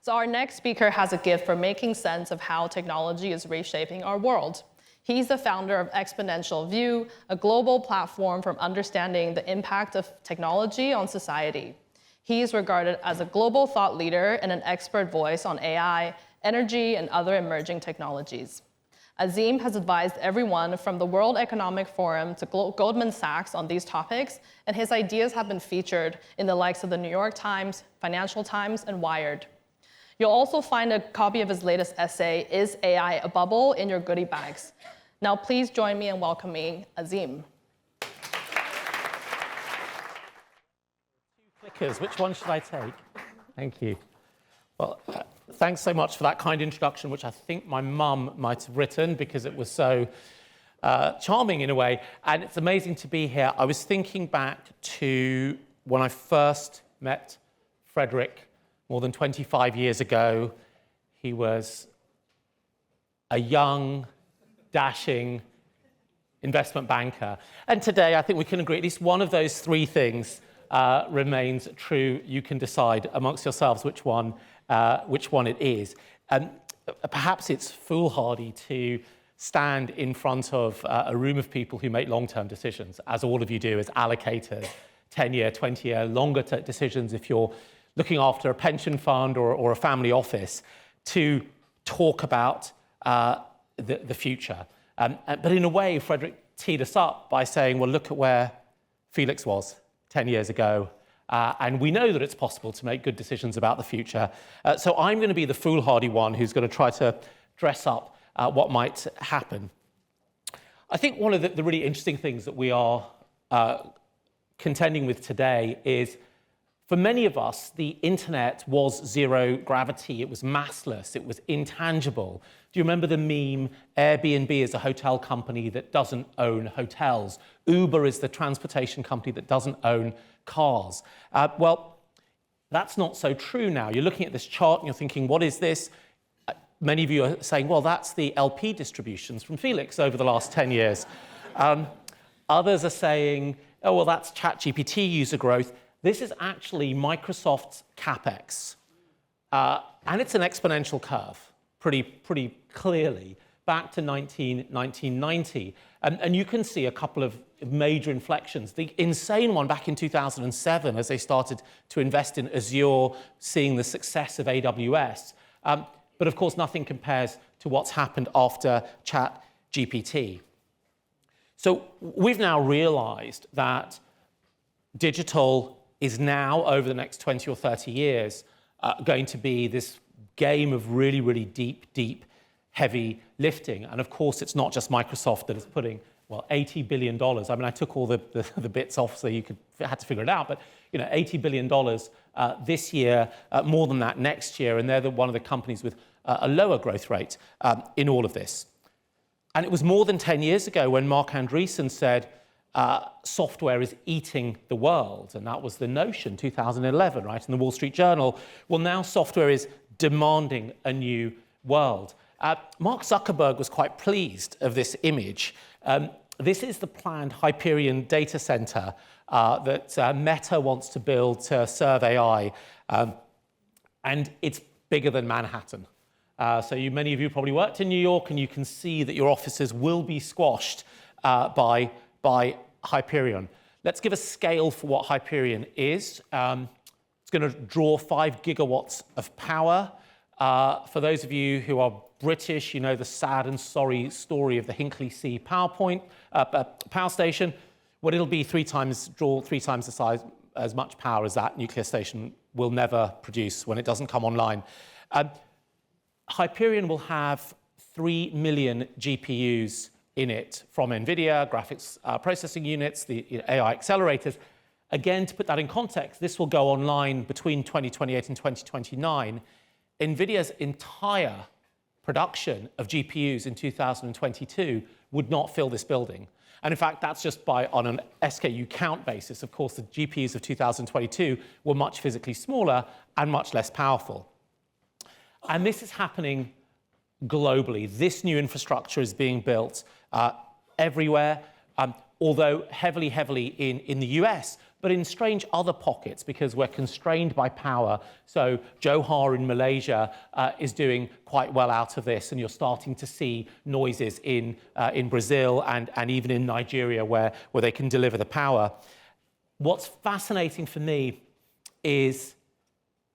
So our next speaker has a gift for making sense of how technology is reshaping our world. He's the founder of Exponential View, a global platform for understanding the impact of technology on society. He is regarded as a global thought leader and an expert voice on AI, energy, and other emerging technologies. Azim has advised everyone from the World Economic Forum to Goldman Sachs on these topics, and his ideas have been featured in the likes of the New York Times, Financial Times, and Wired. You'll also find a copy of his latest essay, Is AI a Bubble?, in your goodie bags. Now please join me in welcoming Azim. Two clickers, which one should I take? Thank you. Well, thanks so much for that kind introduction, which I think my mum might have written because it was so charming in a way. And it's amazing to be here. I was thinking back to when I first met Frederick more than 25 years ago. He was a young, dashing investment banker. And today, I think we can agree at least one of those three things remains true. You can decide amongst yourselves which one it is. Perhaps it's foolhardy to stand in front of a room of people who make long-term decisions, as all of you do as allocators, 10-year, 20-year, longer decisions if you're looking after a pension fund or a family office, to talk about the future. But in a way, Frederick teed us up by saying, well, look at where Felix was 10 years ago. And we know that it's possible to make good decisions about the future. So I'm going to be the foolhardy one who's going to try to dress up what might happen. I think one of the really interesting things that we are contending with today is, for many of us, the internet was zero gravity. It was massless. It was intangible. Do you remember the meme, Airbnb is a hotel company that doesn't own hotels? Uber is the transportation company that doesn't own cars. Well, that's not so true now. You're looking at this chart and you're thinking, what is this? Many of you are saying, well, that's the LP distributions from Felix over the last 10 years. Others are saying, oh, well, that's ChatGPT user growth. This is actually Microsoft's CapEx. And it's an exponential curve, pretty clearly, back to 1990. And you can see a couple of major inflections. The insane one back in 2007, as they started to invest in Azure, seeing the success of AWS. But of course, nothing compares to what's happened after ChatGPT. So we've now realized that digital is now, over the next 20 or 30 years, going to be this game of really, really deep, heavy lifting. And of course, it's not just Microsoft that is putting, well, $80 billion. I mean, I took all the bits off so you had to figure it out, but you know, $80 billion this year, more than that next year, and they're one of the companies with a lower growth rate in all of this. And it was more than 10 years ago when Mark Andreessen said, software is eating the world, and that was the notion, 2011, right, in the Wall Street Journal. Well, now software is demanding a new world. Mark Zuckerberg was quite pleased of this image. This is the planned Hyperion data center that Meta wants to build to serve AI, and it's bigger than Manhattan. So many of you probably worked in New York, and you can see that your offices will be squashed by Hyperion. Let's give a scale for what Hyperion is. It's going to draw 5 gigawatts of power. For those of you who are British, you know the sad and sorry story of the Hinkley C power station. Well, it'll be draw three times the size, as much power as that nuclear station will never produce when it doesn't come online. Hyperion will have 3 million GPUs in it from NVIDIA, graphics processing units, the AI accelerators. Again, to put that in context, this will go online between 2028 and 2029. NVIDIA's entire production of GPUs in 2022 would not fill this building. And in fact, that's just on an SKU count basis. Of course, the GPUs of 2022 were much physically smaller and much less powerful. And this is happening globally. This new infrastructure is being built everywhere. although heavily in the US, but in strange other pockets because we're constrained by power. So Johor in Malaysia is doing quite well out of this, and you're starting to see noises in Brazil and even in Nigeria where they can deliver the power. What's fascinating for me is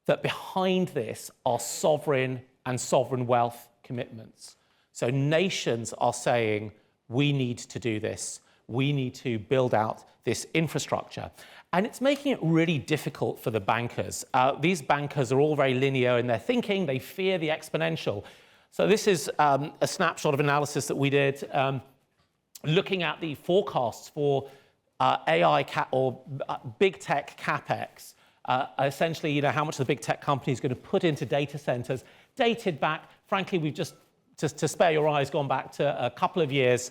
that behind this are sovereign and sovereign wealth commitments. So nations are saying, we need to do this. We need to build out this infrastructure. And it's making it really difficult for the bankers. These bankers are all very linear in their thinking. They fear the exponential. So this is a snapshot of analysis that we did looking at the forecasts for AI or big tech capex. Essentially, how much the big tech company is going to put into data centers, dated back, frankly, we've just to spare your eyes, gone back to a couple of years.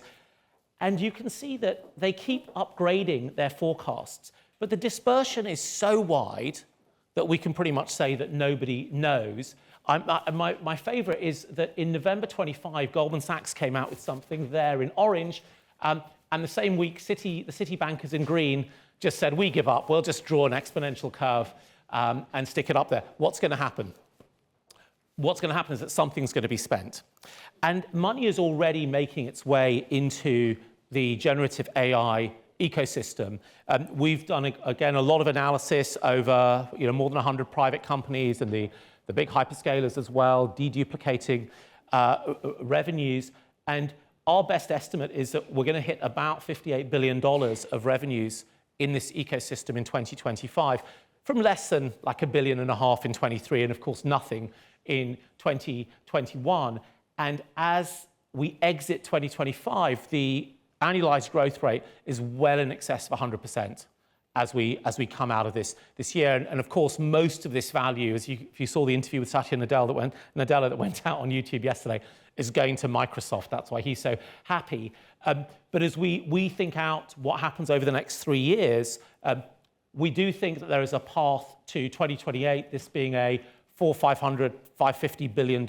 And you can see that they keep upgrading their forecasts. But the dispersion is so wide that we can pretty much say that nobody knows. My favorite is that in November 25, Goldman Sachs came out with something there in orange. And the same week, the Citi bankers in green just said, we give up. We'll just draw an exponential curve and stick it up there. What's going to happen? What's going to happen is that something's going to be spent. And money is already making its way into the generative AI ecosystem. We've done, again, a lot of analysis over more than 100 private companies and the big hyperscalers as well, deduplicating revenues. And our best estimate is that we're going to hit about $58 billion of revenues in this ecosystem in 2025, from less than like $1.5 billion in 23, and of course nothing in 2021. And as we exit 2025, the annualized growth rate is well in excess of 100% as we come out of this year. And of course, most of this value, if you saw the interview with Satya Nadella that went out on YouTube yesterday, is going to Microsoft. That's why he's so happy. But as we think out what happens over the next 3 years, we do think that there is a path to 2028, this being a $550 billion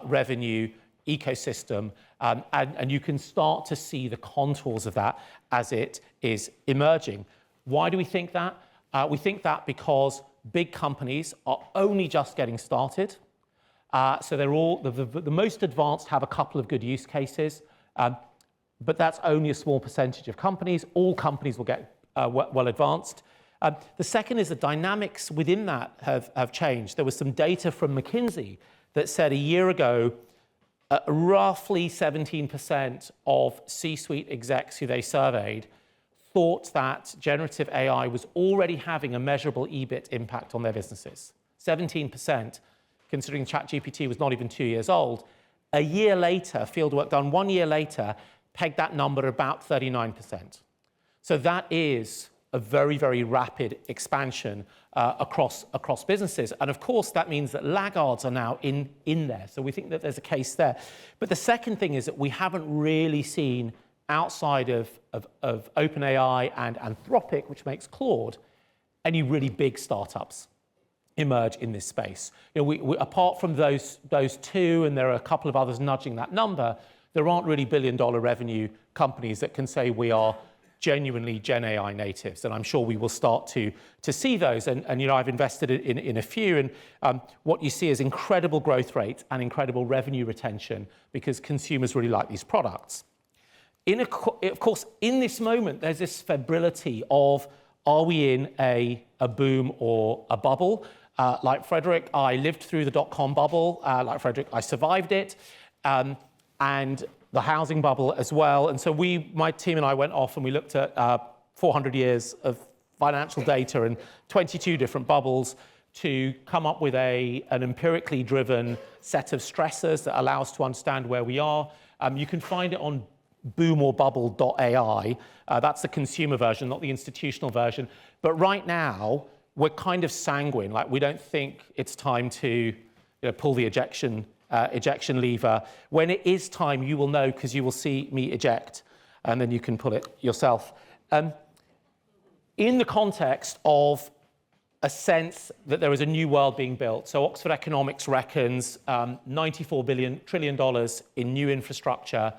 revenue ecosystem. And you can start to see the contours of that as it is emerging. Why do we think that? We think that because big companies are only just getting started. So they're all, the most advanced have a couple of good use cases, but that's only a small percentage of companies. All companies will get well advanced. The second is the dynamics within that have changed. There was some data from McKinsey that said a year ago, roughly 17% of C-suite execs who they surveyed thought that generative AI was already having a measurable EBIT impact on their businesses. 17%, considering ChatGPT was not even 2 years old. A year later, fieldwork done 1 year later, pegged that number about 39%. So that is a very, very rapid expansion across businesses. And of course, that means that laggards are now in there. So we think that there's a case there. But the second thing is that we haven't really seen outside of OpenAI and Anthropic, which makes Claude, any really big startups emerge in this space. We, apart from those two, and there are a couple of others nudging that number, there aren't really billion-dollar revenue companies that can say we are genuinely Gen AI natives, and I'm sure we will start to see those. And I've invested in a few, and what you see is incredible growth rates and incredible revenue retention because consumers really like these products. Of course, in this moment, there's this febrility of, are we in a boom or a bubble? Like Frederick, I lived through the dot-com bubble. Like Frederick, I survived it. And the housing bubble as well. And so my team and I went off and we looked at 400 years of financial data and 22 different bubbles to come up with an empirically driven set of stressors that allow us to understand where we are. You can find it on boomorbubble.ai. That's the consumer version, not the institutional version. But right now, we're kind of sanguine. Like, we don't think it's time to pull the ejection lever. When it is time, you will know because you will see me eject, and then you can pull it yourself. In the context of a sense that there is a new world being built, so Oxford Economics reckons $94 trillion in new infrastructure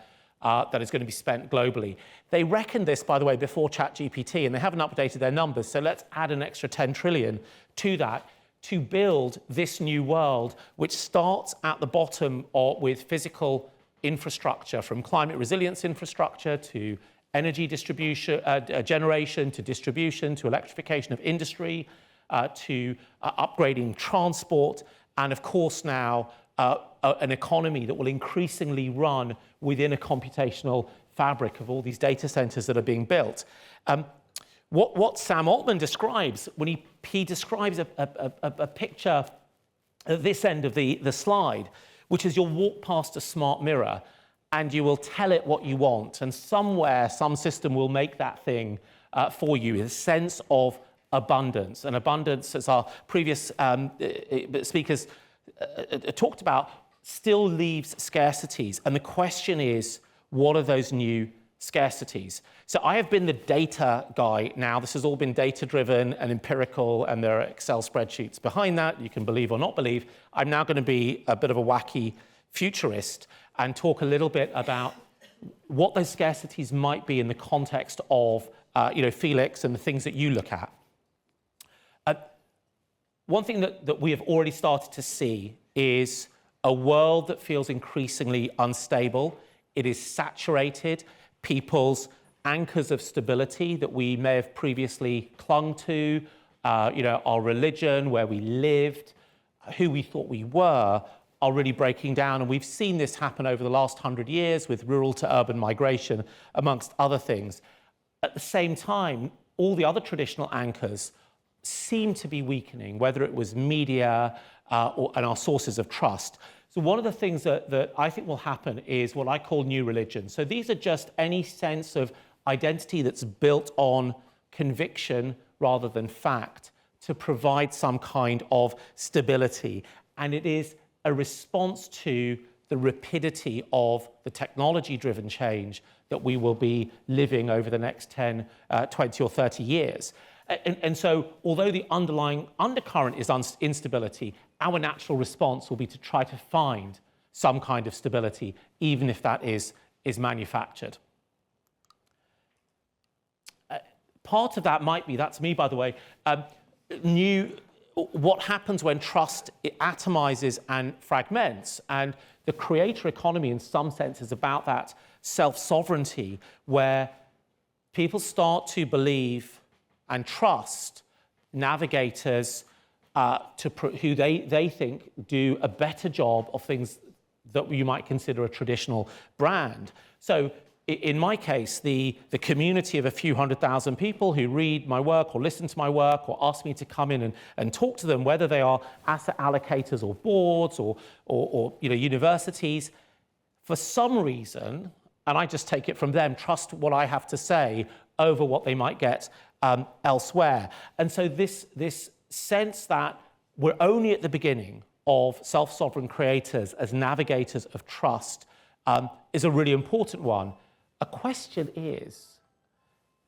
that is going to be spent globally. They reckoned this, by the way, before ChatGPT, and they haven't updated their numbers, so let's add an extra 10 trillion to that to build this new world, which starts at the bottom with physical infrastructure, from climate resilience infrastructure to energy distribution, generation, to distribution, to electrification of industry, to upgrading transport, and of course now an economy that will increasingly run within a computational fabric of all these data centers that are being built. What Sam Altman describes, when he describes a picture at this end of the slide, which is you'll walk past a smart mirror and you will tell it what you want, and somewhere, some system will make that thing for you, a sense of abundance. And abundance, as our previous speakers talked about, still leaves scarcities. And the question is, what are those new scarcities? So I have been the data guy now. This has all been data-driven and empirical, and there are Excel spreadsheets behind that. You can believe or not believe. I'm now going to be a bit of a wacky futurist and talk a little bit about what those scarcities might be in the context of Felix and the things that you look at. One thing that we have already started to see is a world that feels increasingly unstable. It is saturated. People's anchors of stability that we may have previously clung to, our religion, where we lived, who we thought we were, are really breaking down. And we've seen this happen over the last 100 years with rural to urban migration, amongst other things. At the same time, all the other traditional anchors seem to be weakening, whether it was media and our sources of trust. So one of the things that I think will happen is what I call new religion. So these are just any sense of identity that's built on conviction rather than fact to provide some kind of stability. And it is a response to the rapidity of the technology-driven change that we will be living over the next 10, 20 or 30 years. And so, although the underlying undercurrent is instability, our natural response will be to try to find some kind of stability, even if that is manufactured. Part of that might be, that's me by the way, what happens when trust atomizes and fragments. And the creator economy, in some sense, is about that self-sovereignty, where people start to believe and trust navigators who they think do a better job of things that you might consider a traditional brand. So in my case, the community of a few 100,000 people who read my work or listen to my work or ask me to come in and talk to them, whether they are asset allocators or boards or universities, for some reason, and I just take it from them, trust what I have to say over what they might get elsewhere. And so this sense that we're only at the beginning of self-sovereign creators as navigators of trust is a really important one. A question is,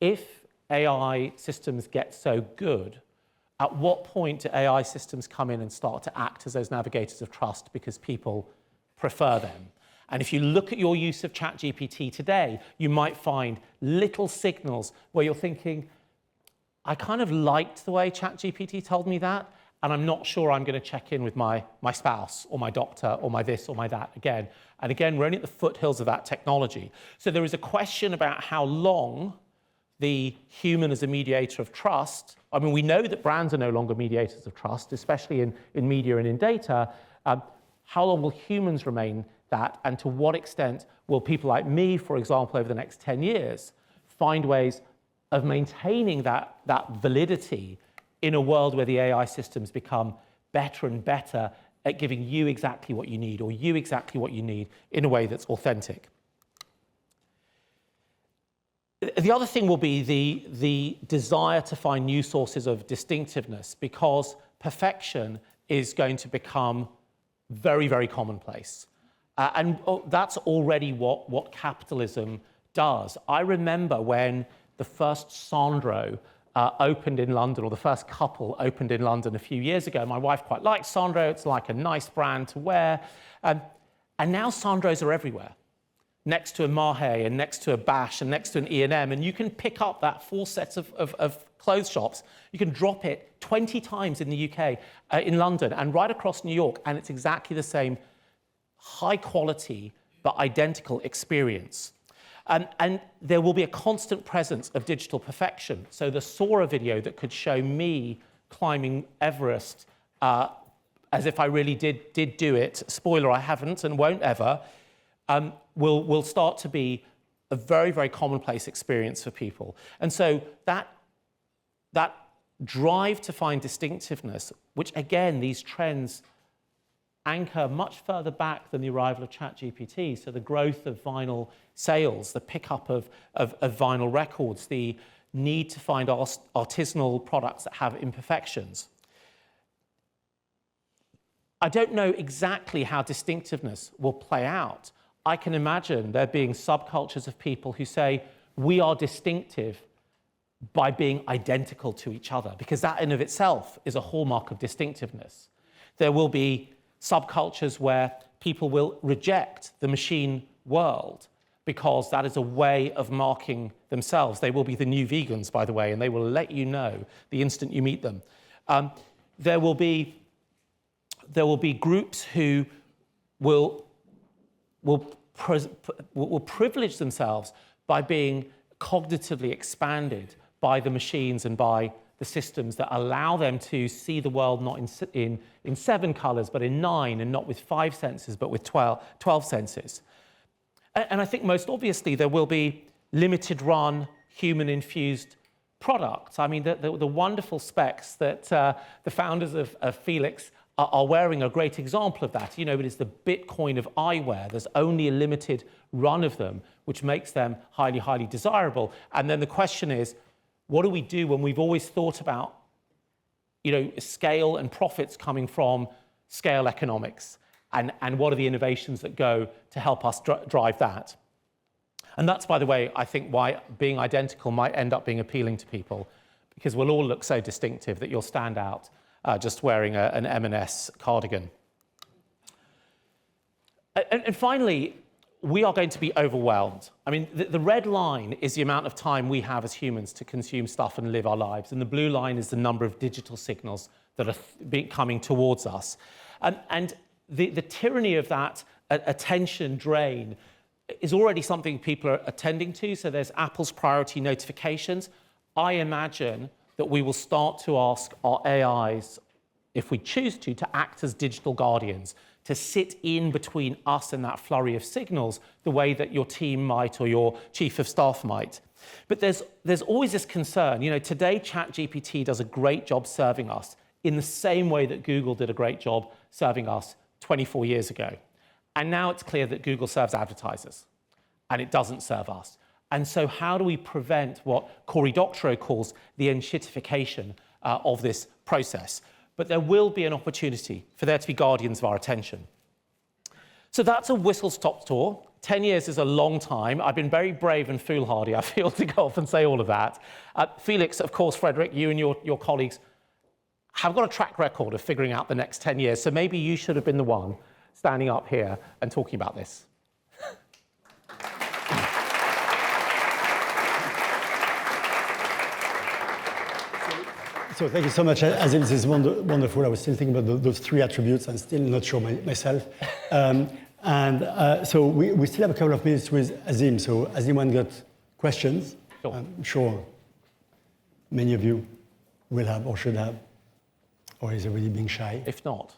if AI systems get so good, at what point do AI systems come in and start to act as those navigators of trust because people prefer them? And if you look at your use of ChatGPT today, you might find little signals where you're thinking, I kind of liked the way ChatGPT told me that, and I'm not sure I'm going to check in with my spouse or my doctor or my this or my that again. And again, we're only at the foothills of that technology. So there is a question about how long the human as a mediator of trust, I mean, we know that brands are no longer mediators of trust, especially in media and in data. How long will humans remain that, and to what extent will people like me, for example, over the next 10 years, find ways of maintaining that validity in a world where the AI systems become better and better at giving you exactly what you need, or you exactly what you need, in a way that's authentic. The other thing will be the desire to find new sources of distinctiveness, because perfection is going to become very, very commonplace. And that's already what capitalism does. I remember when the first Sandro opened in London, or the first couple opened in London a few years ago. My wife quite likes Sandro. It's like a nice brand to wear. And now Sandros are everywhere. next to a Mahe and next to a Bash and next to an E&M, and you can pick up that 4 sets of clothes shops. You can drop it 20 times in the UK, in London, and right across New York, and it's exactly the same high quality but identical experience. And there will be a constant presence of digital perfection. So the Sora video that could show me climbing Everest as if I really did do it, spoiler, I haven't and won't ever, will start to be a very, very commonplace experience for people. And so that drive to find distinctiveness, which again, these trends anchor much further back than the arrival of ChatGPT. So the growth of vinyl sales, the pickup of vinyl records, the need to find artisanal products that have imperfections. I don't know exactly how distinctiveness will play out. I can imagine there being subcultures of people who say, we are distinctive by being identical to each other, because that in of itself is a hallmark of distinctiveness. There will be subcultures where people will reject the machine world because that is a way of marking themselves. They will be the new vegans, by the way, and they will let you know the instant you meet them. There will be groups who will privilege themselves by being cognitively expanded by the machines and by the systems that allow them to see the world not in 7 colors, but in 9, and not with 5 senses, but with 12 senses. And I think most obviously there will be limited run, human-infused products. I mean, the wonderful specs that the founders of Felix are wearing a great example of that. You know, it is the Bitcoin of eyewear. There's only a limited run of them, which makes them highly, highly desirable. And then the question is, what do we do when we've always thought about, you know, scale and profits coming from scale economics? And what are the innovations that go to help us drive that? And that's, by the way, I think why being identical might end up being appealing to people, because we'll all look so distinctive that you'll stand out just wearing an M&S cardigan. And finally, we are going to be overwhelmed. I mean, the red line is the amount of time we have as humans to consume stuff and live our lives. And the blue line is the number of digital signals that are coming towards us. And the tyranny of that attention drain is already something people are attending to. So there's Apple's priority notifications. I imagine that we will start to ask our AIs, if we choose to act as digital guardians, to sit in between us and that flurry of signals the way that your team might or your chief of staff might. But there's always this concern. You know, today ChatGPT does a great job serving us in the same way that Google did a great job serving us 24 years ago. And now it's clear that Google serves advertisers and it doesn't serve us. And so how do we prevent what Cory Doctorow calls the enshittification of this process? But there will be an opportunity for there to be guardians of our attention. So that's a whistle-stop tour. 10 years is a long time. I've been very brave and foolhardy, I feel, to go off and say all of that. Felix, of course, Frederick, you and your colleagues have got a track record of figuring out the next 10 years, so maybe you should have been the one standing up here and talking about this. So thank you so much, Azim. This is wonderful. I was still thinking about those 3 attributes. I'm still not sure myself. So we still have a couple of minutes with Azim. So has anyone got questions? Sure. I'm sure many of you will have or should have, or is already being shy. If not.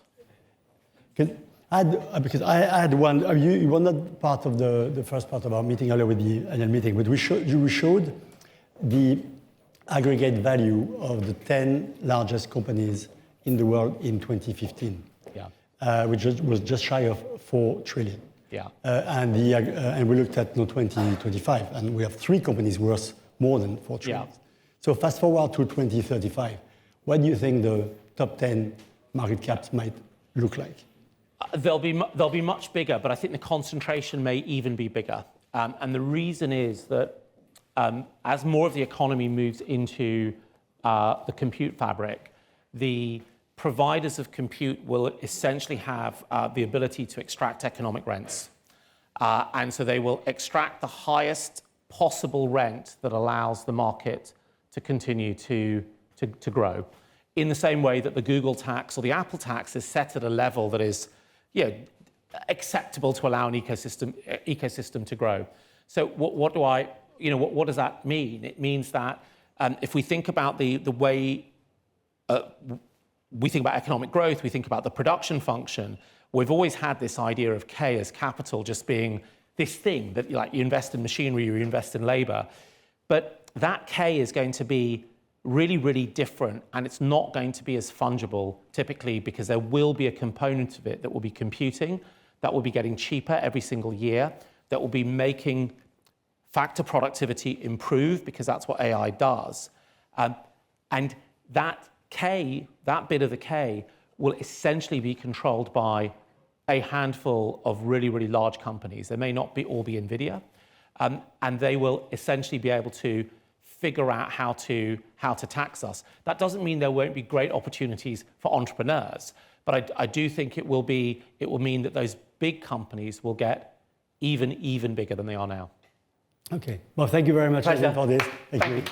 Because I had one, you were not part of the first part of our meeting earlier with the annual meeting, but we showed the aggregate value of the 10 largest companies in the world in 2015, which was just shy of 4 trillion. Yeah. And we looked at 2025, and we have 3 companies worth more than 4 trillion. Yeah. So fast forward to 2035, what do you think the top 10 market caps might look like? They'll be much bigger, but I think the concentration may even be bigger. And the reason is that as more of the economy moves into the compute fabric, the providers of compute will essentially have the ability to extract economic rents. And so they will extract the highest possible rent that allows the market to continue to grow. In the same way that the Google tax or the Apple tax is set at a level that is acceptable to allow an ecosystem to grow. So what does that mean? It means that if we think about the way we think about economic growth, we think about the production function, we've always had this idea of K as capital just being this thing that like you invest in machinery, you invest in labor. But that K is going to be really, really different, and it's not going to be as fungible typically because there will be a component of it that will be computing, that will be getting cheaper every single year, that will be making factor productivity improve because that's what AI does. And that K, that bit of the K, will essentially be controlled by a handful of really, really large companies. They may not all be NVIDIA, and they will essentially be able to figure out how to tax us. That doesn't mean there won't be great opportunities for entrepreneurs, but I do think it will mean that those big companies will get even bigger than they are now. Okay. Well, thank you very much Pleasure. for this. Thank you. You.